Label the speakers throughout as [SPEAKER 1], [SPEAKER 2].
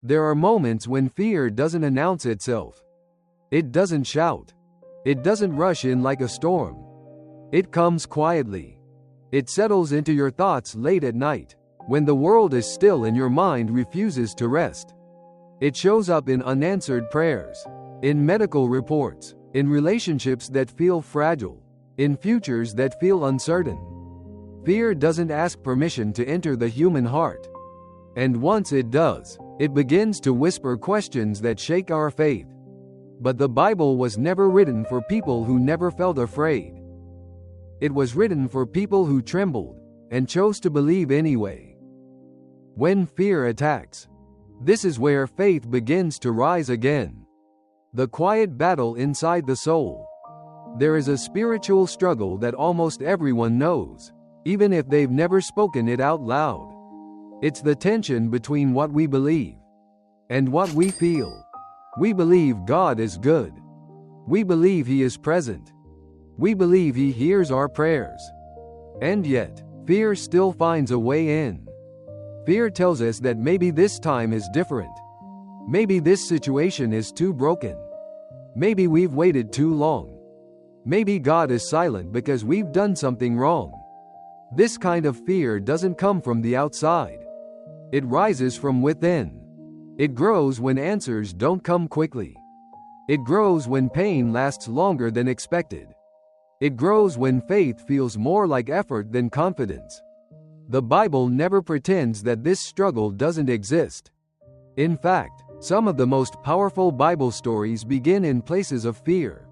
[SPEAKER 1] There are moments when fear doesn't announce itself. It doesn't shout. It doesn't rush in like a storm. It comes quietly. It settles into your thoughts late at night, when the world is still and your mind refuses to rest. It shows up in unanswered prayers, in medical reports, in relationships that feel fragile, in futures that feel uncertain. Fear doesn't ask permission to enter the human heart. And once it does, it begins to whisper questions that shake our faith. But the Bible was never written for people who never felt afraid. It was written for people who trembled and chose to believe anyway. When fear attacks, this is where faith begins to rise again. The quiet battle inside the soul. There is a spiritual struggle that almost everyone knows, even if they've never spoken it out loud. It's the tension between what we believe and what we feel. We believe God is good. We believe He is present. We believe He hears our prayers. And yet, fear still finds a way in. Fear tells us that maybe this time is different. Maybe this situation is too broken. Maybe we've waited too long. Maybe God is silent because we've done something wrong. This kind of fear doesn't come from the outside. It rises from within. It grows when answers don't come quickly. It grows when pain lasts longer than expected. It grows when faith feels more like effort than confidence. The Bible never pretends that this struggle doesn't exist. In fact, some of the most powerful Bible stories begin in places of fear,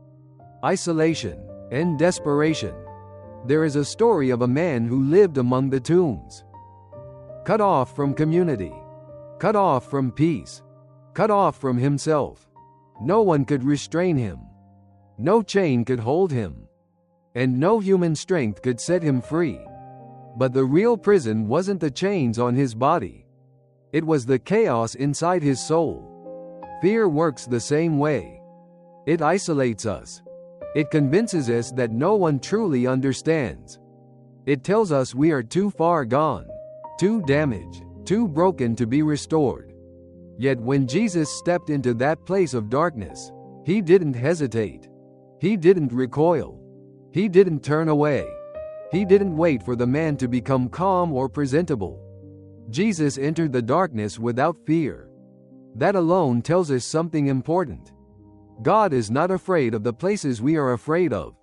[SPEAKER 1] isolation, and desperation. There is a story of a man who lived among the tombs. Cut off from community. Cut off from peace. Cut off from himself. No one could restrain him. No chain could hold him. And no human strength could set him free. But the real prison wasn't the chains on his body. It was the chaos inside his soul. Fear works the same way. It isolates us. It convinces us that no one truly understands. It tells us we are too far gone, too damaged, too broken to be restored. Yet when Jesus stepped into that place of darkness, He didn't hesitate. He didn't recoil. He didn't turn away. He didn't wait for the man to become calm or presentable. Jesus entered the darkness without fear. That alone tells us something important. God is not afraid of the places we are afraid of.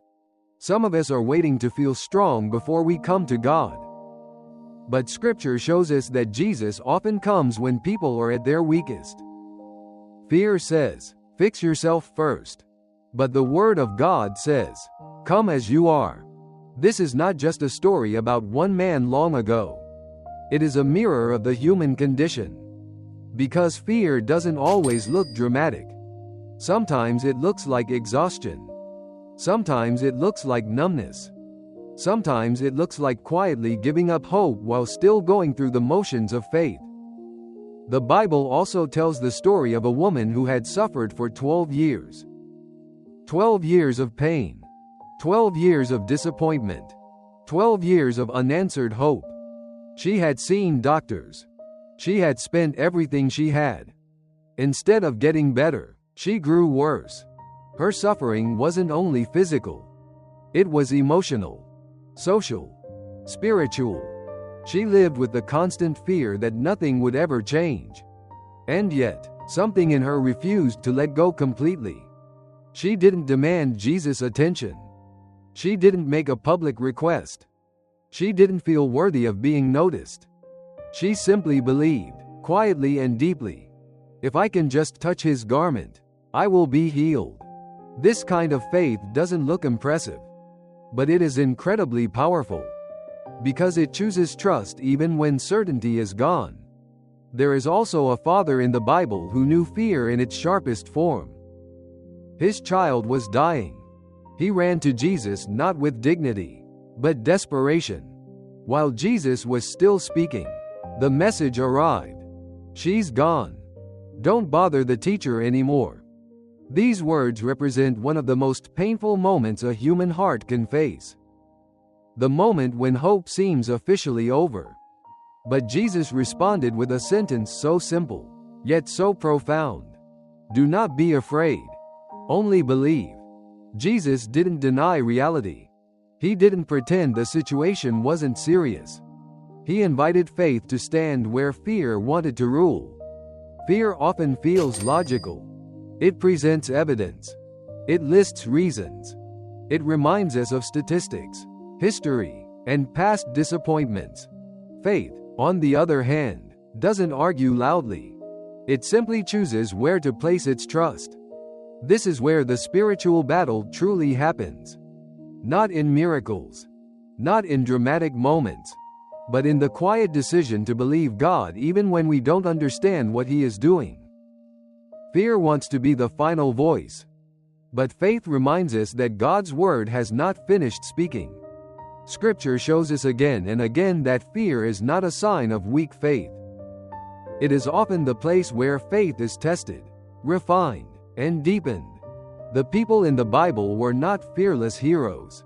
[SPEAKER 1] Some of us are waiting to feel strong before we come to God. But Scripture shows us that Jesus often comes when people are at their weakest. Fear says, "Fix yourself first." But the Word of God says, "Come as you are." This is not just a story about one man long ago. It is a mirror of the human condition. Because fear doesn't always look dramatic. Sometimes it looks like exhaustion. Sometimes it looks like numbness. Sometimes it looks like quietly giving up hope while still going through the motions of faith. The Bible also tells the story of a woman who had suffered for 12 years. 12 years of pain. 12 years of disappointment. 12 years of unanswered hope. She had seen doctors. She had spent everything she had. Instead of getting better, she grew worse. Her suffering wasn't only physical. It was emotional, social, spiritual. She lived with the constant fear that nothing would ever change. And yet, something in her refused to let go completely. She didn't demand Jesus' attention. She didn't make a public request. She didn't feel worthy of being noticed. She simply believed, quietly and deeply, "If I can just touch His garment, I will be healed." This kind of faith doesn't look impressive, but it is incredibly powerful. Because it chooses trust even when certainty is gone. There is also a father in the Bible who knew fear in its sharpest form. His child was dying. He ran to Jesus not with dignity, but desperation. While Jesus was still speaking, the message arrived. "She's gone. Don't bother the teacher anymore." These words represent one of the most painful moments a human heart can face. The moment when hope seems officially over. But Jesus responded with a sentence so simple. yet so profound. Do not be afraid. Only believe. Jesus didn't deny reality. He didn't pretend the situation wasn't serious. He invited faith to stand where fear wanted to rule. Fear often feels logical. It presents evidence. It lists reasons. It reminds us of statistics, history, and past disappointments. Faith, on the other hand, doesn't argue loudly. It simply chooses where to place its trust. This is where the spiritual battle truly happens. Not in miracles, not in dramatic moments, but in the quiet decision to believe God even when we don't understand what He is doing. Fear wants to be the final voice, but faith reminds us that God's word has not finished speaking. Scripture shows us again and again that fear is not a sign of weak faith. It is often the place where faith is tested, refined, and deepened. The people in the Bible were not fearless heroes.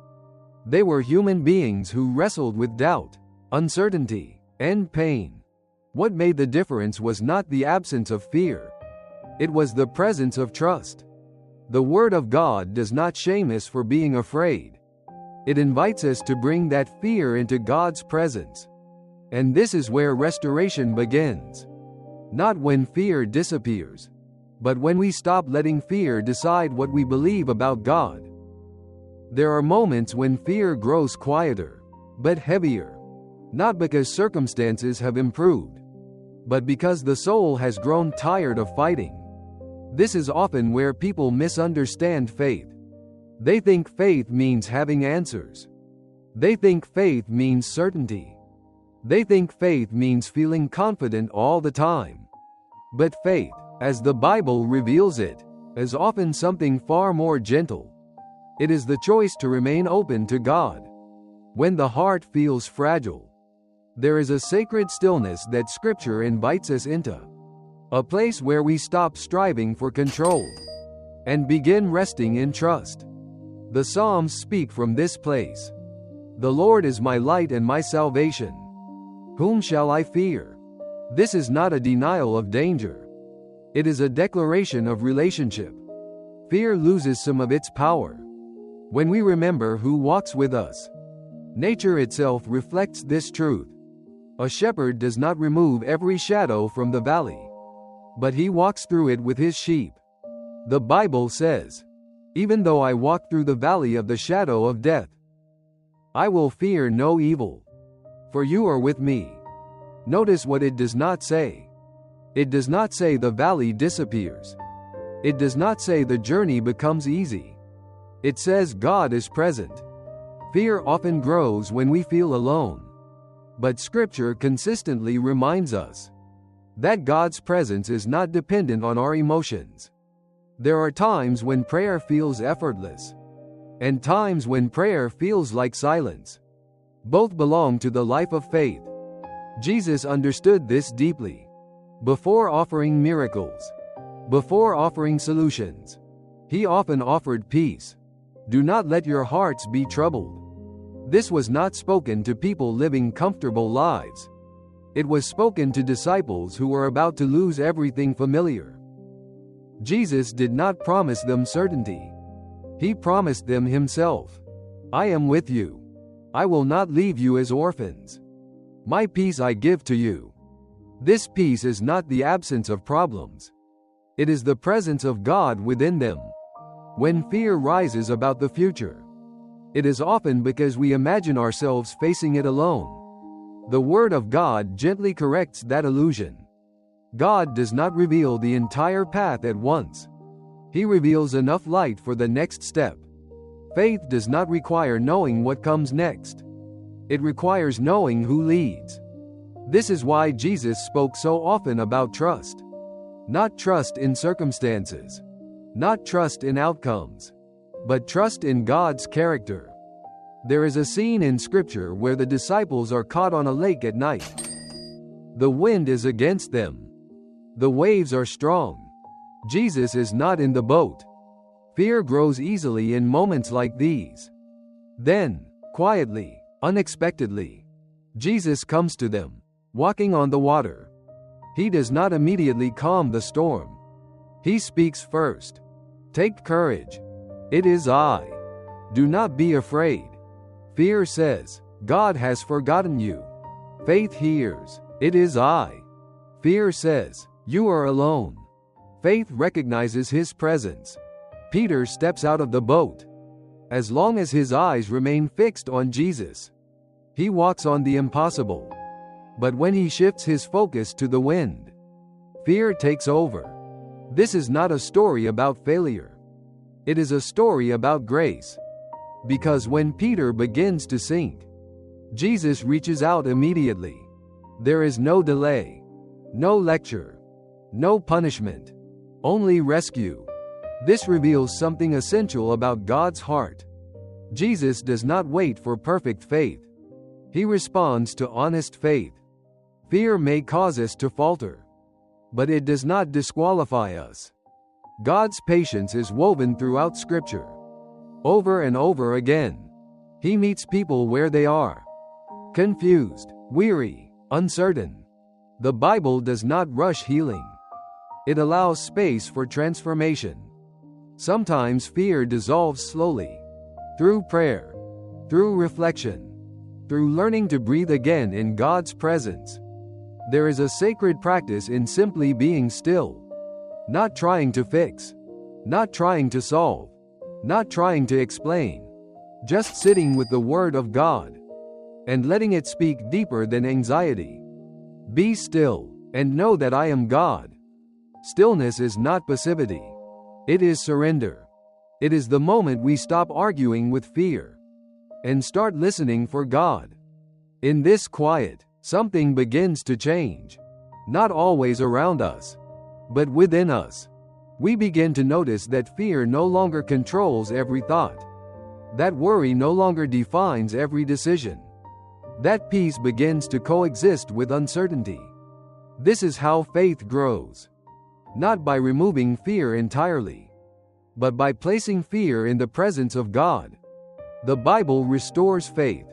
[SPEAKER 1] They were human beings who wrestled with doubt, uncertainty, and pain. What made the difference was not the absence of fear. It was the presence of trust. The Word of God does not shame us for being afraid. It invites us to bring that fear into God's presence. And this is where restoration begins. Not when fear disappears, but when we stop letting fear decide what we believe about God. There are moments when fear grows quieter, but heavier. Not because circumstances have improved, but because the soul has grown tired of fighting. This is often where people misunderstand faith. They think faith means having answers. They think faith means certainty. They think faith means feeling confident all the time. But faith, as the Bible reveals it, is often something far more gentle. It is the choice to remain open to God. When the heart feels fragile, there is a sacred stillness that Scripture invites us into. A place where we stop striving for control and begin resting in trust. The Psalms speak from this place. The Lord is my light and my salvation. Whom shall I fear? This is not a denial of danger. It is a declaration of relationship. Fear loses some of its power when we remember who walks with us. Nature itself reflects this truth. A shepherd does not remove every shadow from the valley, but he walks through it with his sheep. The Bible says, "Even though I walk through the valley of the shadow of death, I will fear no evil, for you are with me." Notice what it does not say. It does not say the valley disappears. It does not say the journey becomes easy. It says God is present. Fear often grows when we feel alone. But Scripture consistently reminds us that God's presence is not dependent on our emotions. There are times when prayer feels effortless, and times when prayer feels like silence. Both belong to the life of faith. Jesus understood this deeply. Before offering miracles, before offering solutions, he often offered peace. Do not let your hearts be troubled. This was not spoken to people living comfortable lives. It was spoken to disciples who were about to lose everything familiar. Jesus did not promise them certainty. He promised them himself. "I am with you. I will not leave you as orphans. My peace I give to you." This peace is not the absence of problems. It is the presence of God within them. When fear rises about the future, it is often because we imagine ourselves facing it alone. The Word of God gently corrects that illusion. God does not reveal the entire path at once. He reveals enough light for the next step. Faith does not require knowing what comes next. It requires knowing who leads. This is why Jesus spoke so often about trust. Not trust in circumstances, not trust in outcomes, but trust in God's character. There is a scene in Scripture where the disciples are caught on a lake at night. The wind is against them. The waves are strong. Jesus is not in the boat. Fear grows easily in moments like these. Then, quietly, unexpectedly, Jesus comes to them, walking on the water. He does not immediately calm the storm. He speaks first. Take courage. It is I. Do not be afraid. Fear says, God has forgotten you. Faith hears, it is I. Fear says, you are alone. Faith recognizes his presence. Peter steps out of the boat. As long as his eyes remain fixed on Jesus, he walks on the impossible. But when he shifts his focus to the wind, fear takes over. This is not a story about failure. It is a story about grace. Because when Peter begins to sink, Jesus reaches out immediately. There is no delay, no lecture, no punishment, only rescue. This reveals something essential about God's heart. Jesus does not wait for perfect faith. He responds to honest faith. Fear may cause us to falter, but it does not disqualify us. God's patience is woven throughout Scripture. Over and over again, he meets people where they are. Confused, weary, uncertain. The Bible does not rush healing. It allows space for transformation. Sometimes fear dissolves slowly. Through prayer, through reflection, through learning to breathe again in God's presence. There is a sacred practice in simply being still. Not trying to fix. Not trying to solve. Not trying to explain. Just sitting with the Word of God and letting it speak deeper than anxiety. Be still and know that I am God. Stillness is not passivity. It is surrender. It is the moment we stop arguing with fear and start listening for God. In this quiet, something begins to change. Not always around us, but within us. We begin to notice that fear no longer controls every thought. That worry no longer defines every decision. That peace begins to coexist with uncertainty. This is how faith grows. Not by removing fear entirely, but by placing fear in the presence of God. The Bible restores faith,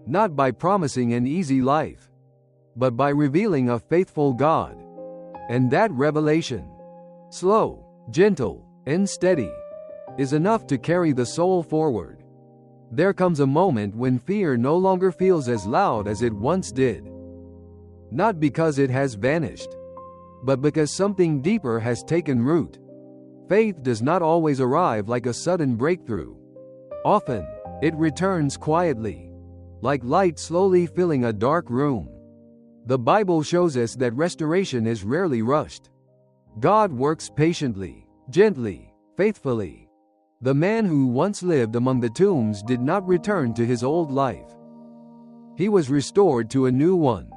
[SPEAKER 1] not by promising an easy life, but by revealing a faithful God. And that revelation, slow, gentle, and steady, is enough to carry the soul forward. There comes a moment when fear no longer feels as loud as it once did. Not because it has vanished, but because something deeper has taken root. Faith does not always arrive like a sudden breakthrough. Often, it returns quietly, like light slowly filling a dark room. The Bible shows us that restoration is rarely rushed. God works patiently, gently, faithfully. The man who once lived among the tombs did not return to his old life. He was restored to a new one.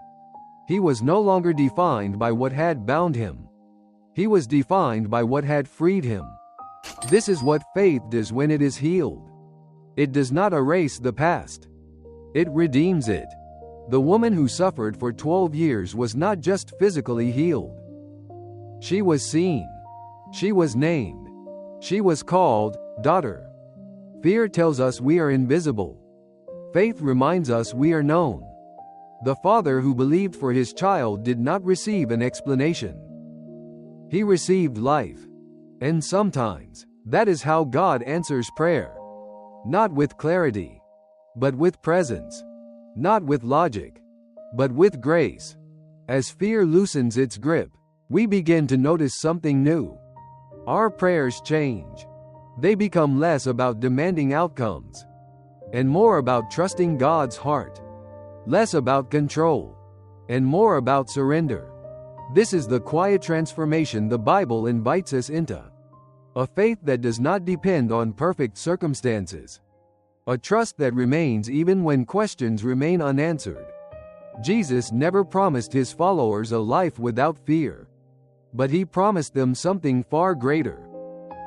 [SPEAKER 1] He was no longer defined by what had bound him. He was defined by what had freed him. This is what faith does when it is healed. It does not erase the past. It redeems it. The woman who suffered for 12 years was not just physically healed. She was seen. She was named. She was called daughter. Fear tells us we are invisible. Faith reminds us we are known. The father who believed for his child did not receive an explanation. He received life. And sometimes, that is how God answers prayer. Not with clarity, but with presence. Not with logic, but with grace. As fear loosens its grip, we begin to notice something new. Our prayers change. They become less about demanding outcomes and more about trusting God's heart. Less about control and more about surrender. This is the quiet transformation the Bible invites us into. A faith that does not depend on perfect circumstances. A trust that remains even when questions remain unanswered. Jesus never promised his followers a life without fear. But he promised them something far greater.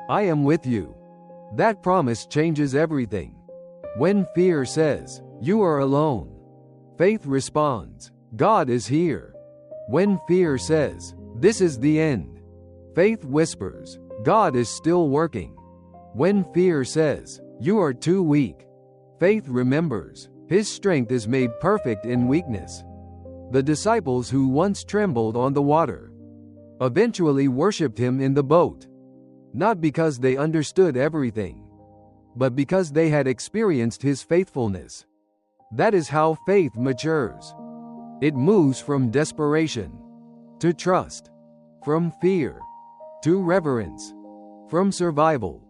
[SPEAKER 1] I am with you. That promise changes everything. When fear says, you are alone, faith responds, God is here. When fear says, this is the end, faith whispers, God is still working. When fear says, you are too weak, faith remembers, his strength is made perfect in weakness. The disciples who once trembled on the water eventually worshipped him in the boat, not because they understood everything, but because they had experienced his faithfulness. That is how faith matures. It moves from desperation to trust, from fear to reverence, from survival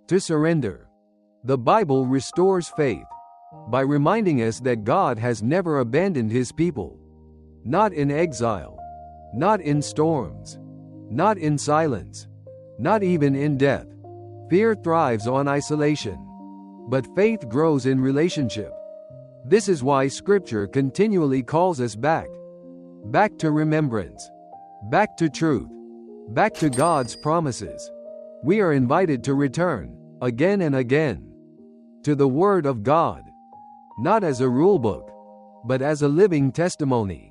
[SPEAKER 1] to surrender. The Bible restores faith by reminding us that God has never abandoned his people. Not in exile, not in storms, not in silence, not even in death. Fear thrives on isolation, but faith grows in relationship. This is why Scripture continually calls us back to remembrance, back to truth, back to God's promises. We are invited to return, again and again, to the Word of God, not as a rulebook, but as a living testimony.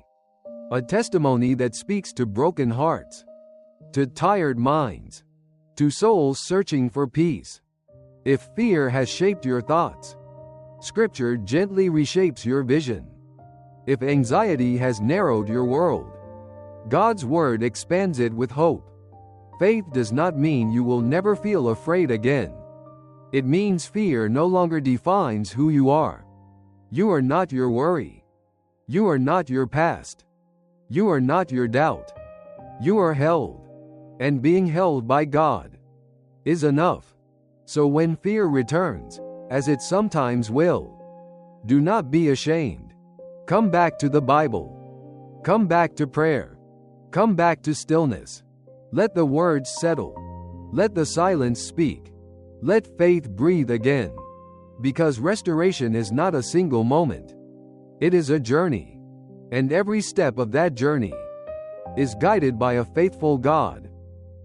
[SPEAKER 1] A testimony that speaks to broken hearts, to tired minds, to souls searching for peace. If fear has shaped your thoughts, Scripture gently reshapes your vision. If anxiety has narrowed your world, God's Word expands it with hope. Faith does not mean you will never feel afraid again. It means fear no longer defines who you are. You are not your worry. You are not your past. You are not your doubt. You are held, and being held by God is enough. So when fear returns, as it sometimes will, do not be ashamed. Come back to the Bible. Come back to prayer. Come back to stillness. Let the words settle. Let the silence speak. Let faith breathe again. Because restoration is not a single moment. It is a journey. And every step of that journey is guided by a faithful God.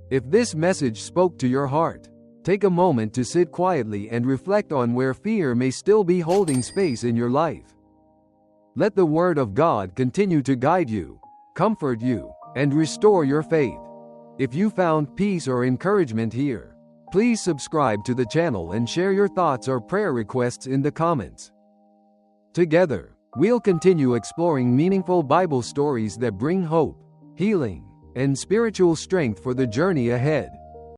[SPEAKER 1] If this message spoke to your heart, take a moment to sit quietly and reflect on where fear may still be holding space in your life. Let the Word of God continue to guide you, comfort you, and restore your faith. If you found peace or encouragement here, please subscribe to the channel and share your thoughts or prayer requests in the comments. Together, we'll continue exploring meaningful Bible stories that bring hope, healing, and spiritual strength for the journey ahead.